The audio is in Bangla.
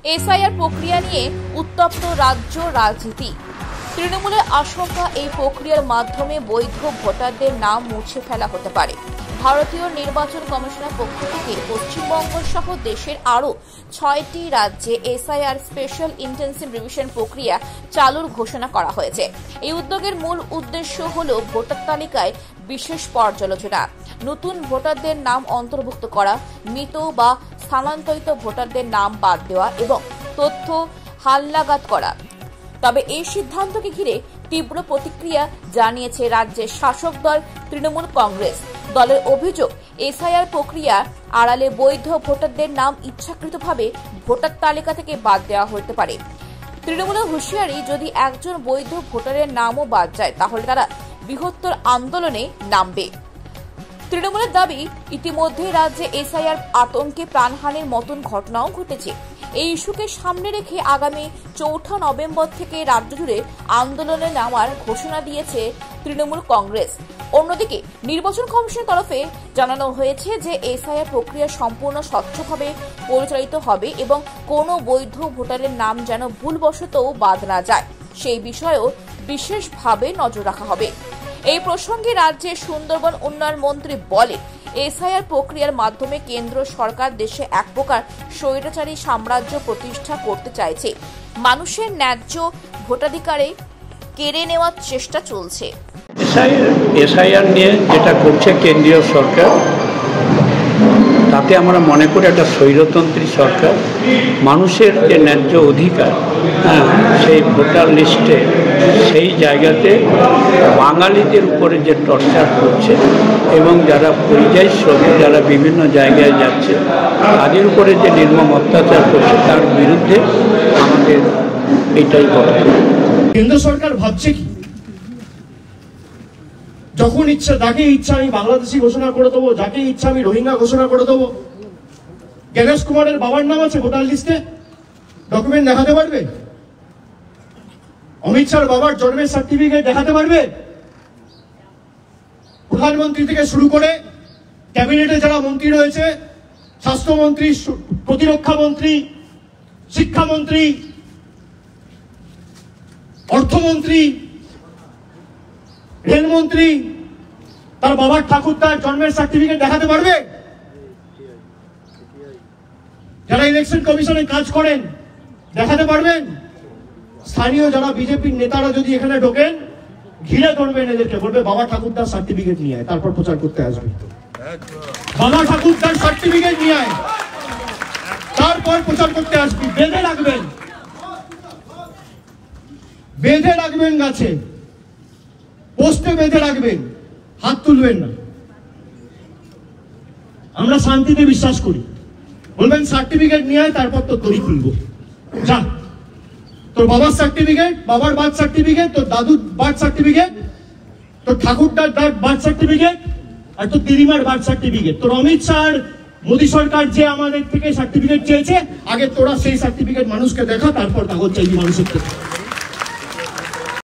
এসআইআর প্রক্রিয়া নিয়ে উত্তপ্ত রাজ্য রাজনীতি। তৃণমূলের আশঙ্কা এই প্রক্রিয়ার মাধ্যমে বৈধ ভোটারদের নাম মুছে ফেলা হতে পারে। ভারতীয় নির্বাচন কমিশনের পক্ষ থেকে পশ্চিমবঙ্গ সহ দেশের আরও ৬টি রাজ্যে এসআইআর স্পেশাল ইন্টেনসিভ রিভিশন প্রক্রিয়া চালুর ঘোষণা করা হয়েছে। এই উদ্যোগের মূল উদ্দেশ্য হল ভোটার তালিকায় বিশেষ পর্যালোচনা, নতুন ভোটারদের নাম অন্তর্ভুক্ত করা, মৃত বা স্থানান্তরিত ভোটারদের নাম বাদ দেওয়া এবং তথ্য হালনাগাদ করা। তবে এই সিদ্ধান্তকে ঘিরে তীব্র প্রতিক্রিয়া জানিয়েছে রাজ্যের শাসক দল তৃণমূল কংগ্রেস। দলের অভিযোগ, এসআইআর প্রক্রিয়া আড়ালে বৈধ ভোটারদের নাম ইচ্ছাকৃতভাবে ভোটার তালিকা থেকে বাদ দেওয়া হতে পারে। তৃণমূলের হুঁশিয়ারি, যদি একজন বৈধ ভোটারের নামও বাদ যায় তাহলে তারা বৃহত্তর আন্দোলনে নামবে। তৃণমূলের দাবি, ইতিমধ্যে রাজ্যে এসআইআর আতঙ্কে প্রাণহানির মতন ঘটনাও ঘটেছে। এই ইস্যুকে সামনে রেখে আগামী ৪ নভেম্বর থেকে রাজ্য জুড়ে আন্দোলনে নামার ঘোষণা দিয়েছে তৃণমূল কংগ্রেস। অন্যদিকে নির্বাচন কমিশনের তরফে জানানো হয়েছে যে এসআইআর প্রক্রিয়া সম্পূর্ণ স্বচ্ছভাবে পরিচালিত হবে এবং কোনো বৈধ ভোটারের নাম যেন ভুলবশতও বাদ না যায় সেই বিষয়েও বিশেষভাবে নজর রাখা হবে। এই প্রসঙ্গে রাজ্যের সুন্দরবন উন্নয়ন মন্ত্রী বলেন, এসআইআর প্রক্রিয়ার মাধ্যমে কেন্দ্র সরকার দেশে এক প্রকার স্বৈরাচারী সাম্রাজ্য প্রতিষ্ঠা করতে চাইছে। মানুষের ন্যায্য ভোটাধিকারে কেড়ে নেওয়ার চেষ্টা চলছে। এসআইআর নিয়ে যেটা করছে কেন্দ্রীয় সরকার, তাতে আমরা মনে করি একটা স্বৈরতন্ত্রী সরকার। মানুষের যে ন্যায্য অধিকার, সেই ভোটার লিস্টে সেই জায়গাতে বাঙালিদের উপরে যে টর্চার করছে এবং যারা পরিযায়ী শ্রমিক যারা বিভিন্ন জায়গায় যাচ্ছে তাদের উপরে যে নির্মম অত্যাচার করছে তার বিরুদ্ধে আমাদের এইটাই কথা। কেন্দ্র সরকার ভাবছে কি, যখন ইচ্ছা যাকে ইচ্ছা আমি বাংলাদেশি ঘোষণা করে দেবো, যাকে ইচ্ছা আমি রোহিঙ্গা ঘোষণা করে দেবো। জ্ঞানেশ কুমারের বাবার নাম আছে ভোটার লিস্টে, ডকুমেন্ট দেখাতে পারবে? অমিত শাহর বাবার জন্মের সার্টিফিকেট দেখাতে পারবে? প্রধানমন্ত্রী থেকে শুরু করে ক্যাবিনেটে যারা মন্ত্রী রয়েছে, স্বাস্থ্যমন্ত্রী, প্রতিরক্ষা মন্ত্রী, শিক্ষামন্ত্রী, অর্থমন্ত্রী, রেলমন্ত্রী, তার বাবার ঠাকুরদার জন্মের সার্টিফিকেট দেখাতে পারবে? যারা ইলেকশন কমিশনে কাজ করেন দেখাতে পারবেন? স্থানীয় যারা বিজেপির নেতারা যদি এখানে ঢোকেন, ঘিরে ধরবেন এদেরকে, বলবে বাবা ঠাকুরদার সার্টিফিকেট নিয়ে আয়, তারপর প্রচার করতে আসবে। বাবা ঠাকুরদার সার্টিফিকেট নিয়ে আয়, তারপর প্রচার করতে আসবি। বেঁধে রাখবেন, বেঁধে রাখবেন, গাছে পোস্টে বেঁধে রাখবেন, হাত তুলবেন না। আমরা শান্তিতে বিশ্বাস করি। বলবেন সার্টিফিকেট নিয়ে আয়, তারপর তোর দড়ি খুলবো। যা, তোর বাবার সার্টিফিকেট, বাবার বার্থ সার্টিফিকেট, তোর দাদুর বার্থ সার্টিফিকেট, তোর ঠাকুরদার বার্থ সার্টিফিকেট, আর তোর দিদিমার বার্থ সার্টিফিকেট। তোর অমিত শাহ, মোদী সরকার যে আমাদের থেকে সার্টিফিকেট চেয়েছে, আগে তোরা সেই সার্টিফিকেট মানুষকে দেখা, তারপর কাগজ চাইবি মানুষের থেকে।